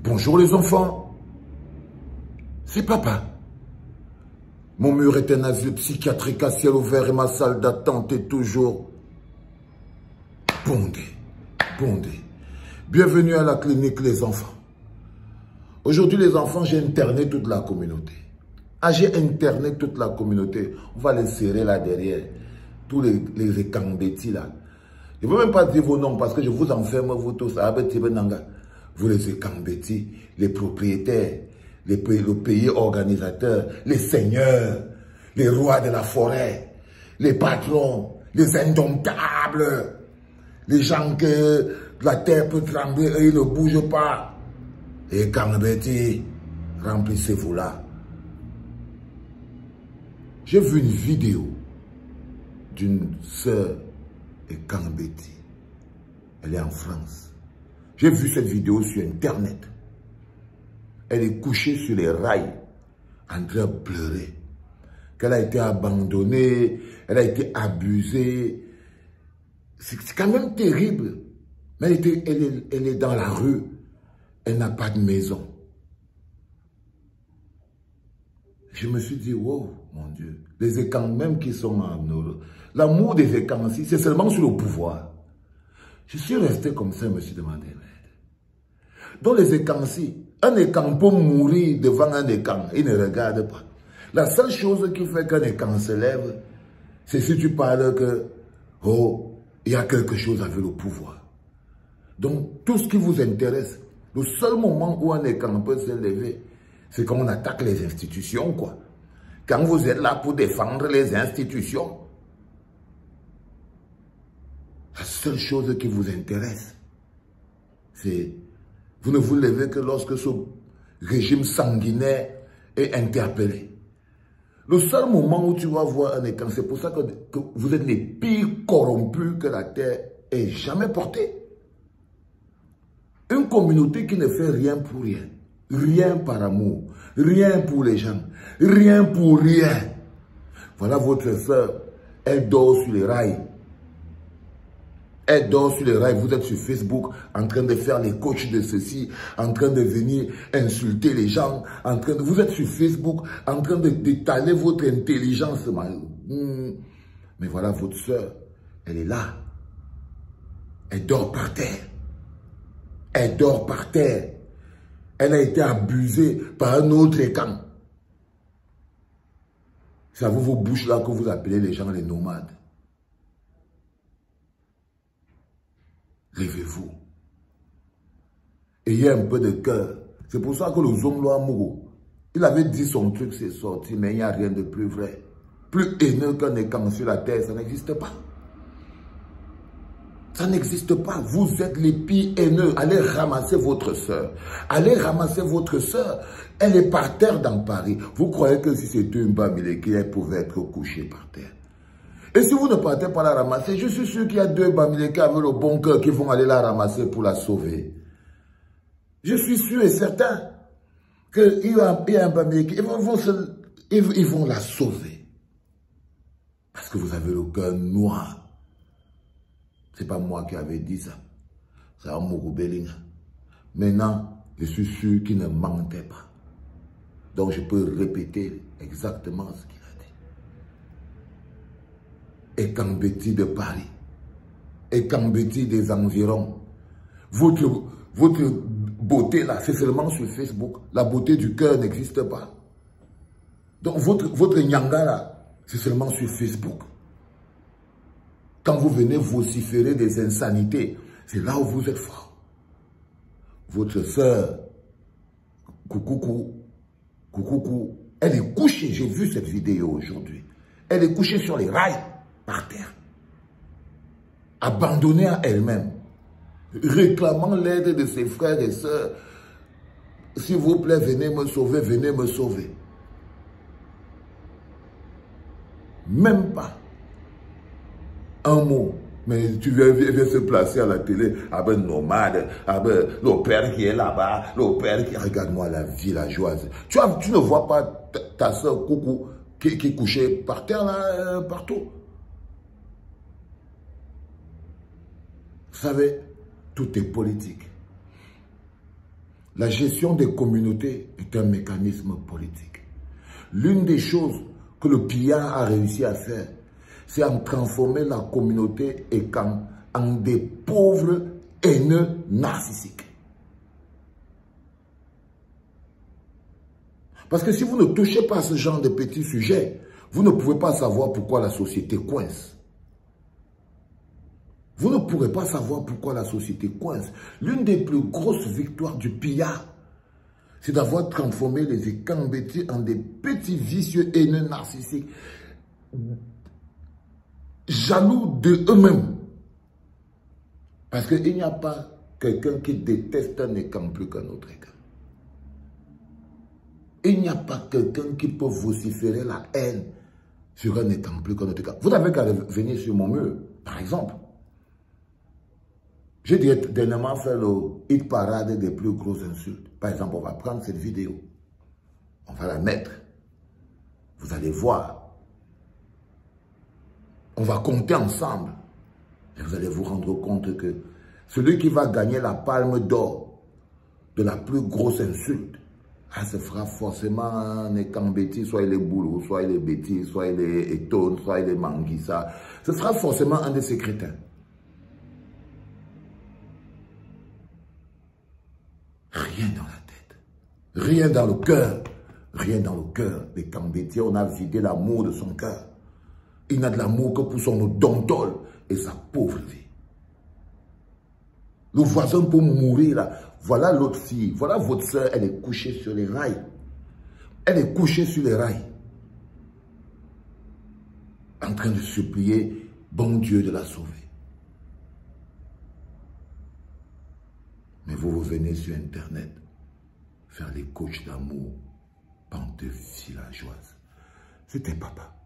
Bonjour les enfants. C'est papa. Mon mur est un asile psychiatrique à ciel ouvert et ma salle d'attente est toujours bondée. Bienvenue à la clinique les enfants. Aujourd'hui les enfants, j'ai interné toute la communauté. Ah, j'ai interné toute la communauté. On va les serrer là derrière. Tous les écambétis là. Je ne veux même pas dire vos noms parce que je vous enferme vous tous. Vous les écambétis, les propriétaires, le pays organisateur, les seigneurs, les rois de la forêt, les patrons, les indomptables, les gens que la terre peut trembler et ils ne bougent pas. Et Kambeti, remplissez-vous là. J'ai vu une vidéo d'une sœur de Kambeti. Elle est en France. J'ai vu cette vidéo sur Internet. Elle est couchée sur les rails, en train de pleurer. Qu'elle a été abandonnée, elle a été abusée. C'est quand même terrible. Mais elle est dans la rue. Elle n'a pas de maison. Je me suis dit, wow, mon Dieu. Les écans même qui sont en Europe. L'amour des écans aussi, c'est seulement sur le pouvoir. Je suis resté comme ça, je me suis demandé. Dans les écans-ci, un écan peut mourir devant un écan. Il ne regarde pas. La seule chose qui fait qu'un écan se lève, c'est si tu parles que, oh, il y a quelque chose avec le pouvoir. Donc, tout ce qui vous intéresse, le seul moment où un écan peut se lever, c'est quand on attaque les institutions, quoi. Quand vous êtes là pour défendre les institutions, la seule chose qui vous intéresse, c'est vous ne vous levez que lorsque ce régime sanguinaire est interpellé. Le seul moment où tu vas voir un écran, c'est pour ça que vous êtes les pires corrompus que la terre ait jamais porté. Une communauté qui ne fait rien pour rien, rien par amour, rien pour les gens, rien pour rien. Voilà votre soeur, elle dort sur les rails. Elle dort sur les rails, vous êtes sur Facebook en train de faire les coachs de ceci, en train de venir insulter les gens, vous êtes sur Facebook en train d'étaler votre intelligence. Mais voilà votre soeur, elle est là. Elle dort par terre. Elle dort par terre. Elle a été abusée par un autre écran. C'est à vous vos bouches là que vous appelez les gens les nomades. Levez-vous. Ayez un peu de cœur. C'est pour ça que le Zomlo Mourou, il avait dit son truc, c'est sorti, mais il n'y a rien de plus vrai. Plus haineux qu'un écan sur la terre, ça n'existe pas. Ça n'existe pas. Vous êtes les pires haineux. Allez ramasser votre soeur. Allez ramasser votre soeur. Elle est par terre dans Paris. Vous croyez que si c'était une Bamileke, elle pouvait être couchée par terre? Et si vous ne partez pas la ramasser, je suis sûr qu'il y a deux Bamileke avec le bon cœur qui vont aller la ramasser pour la sauver. Je suis sûr et certain qu'il y a un Bamileke, ils vont la sauver. Parce que vous avez le cœur noir. Ce n'est pas moi qui avais dit ça. C'est Amourou Belinga. Maintenant, je suis sûr qu'il ne mentait pas. Donc je peux répéter exactement ce qu'il a dit. Et Kambeti de Paris, et Kambeti des environs. Votre beauté là, c'est seulement sur Facebook. La beauté du cœur n'existe pas. Donc votre nyanga là, c'est seulement sur Facebook. Quand vous venez vociférer des insanités, c'est là où vous êtes fort. Votre sœur, Coucoucou, elle est couchée, j'ai vu cette vidéo aujourd'hui. Elle est couchée sur les rails. Par terre, abandonnée à elle-même, réclamant l'aide de ses frères et sœurs. S'il vous plaît, venez me sauver, venez me sauver. Même pas un mot. Mais tu viens se placer à la télé, avec nomade, avec le père qui est là-bas, le père qui... Regarde-moi la villageoise. Tu ne vois pas ta soeur Coucou qui est couchée par terre là, partout. Vous savez, tout est politique. La gestion des communautés est un mécanisme politique. L'une des choses que le pillard a réussi à faire, c'est en transformer la communauté en des pauvres haineux narcissiques. Parce que si vous ne touchez pas à ce genre de petits sujets, vous ne pouvez pas savoir pourquoi la société coince. Vous ne pourrez pas savoir pourquoi la société coince. L'une des plus grosses victoires du pillard, c'est d'avoir transformé les Ekambeti en des petits vicieux haineux narcissiques, jaloux de eux-mêmes. Parce qu'il n'y a pas quelqu'un qui déteste un Ekam plus qu'un autre Ekam. Il n'y a pas quelqu'un qui peut vociférer la haine sur un Ekam plus qu'un autre Ekam. Vous n'avez qu'à venir sur mon mur, par exemple. J'ai dernièrement fait le hit parade des plus grosses insultes. Par exemple, on va prendre cette vidéo. On va la mettre. Vous allez voir. On va compter ensemble. Et vous allez vous rendre compte que celui qui va gagner la palme d'or de la plus grosse insulte, ce sera forcément un Ekambeti, soit il est Boulou, soit il est Betty, soit il est Etone, soit il est Manguissa. Ce sera forcément un de ces crétins. Rien dans la tête, rien dans le cœur, rien dans le cœur. Les Kambétiens, on a vidé l'amour de son cœur. Il n'a de l'amour que pour son odontole et sa pauvre vie. Le voisin peut mourir là. Voilà l'autre fille, voilà votre soeur, elle est couchée sur les rails. Elle est couchée sur les rails. En train de supplier, bon Dieu, de la sauver. Mais vous venez sur Internet faire les coachs d'amour, pente villageoise. C'était papa.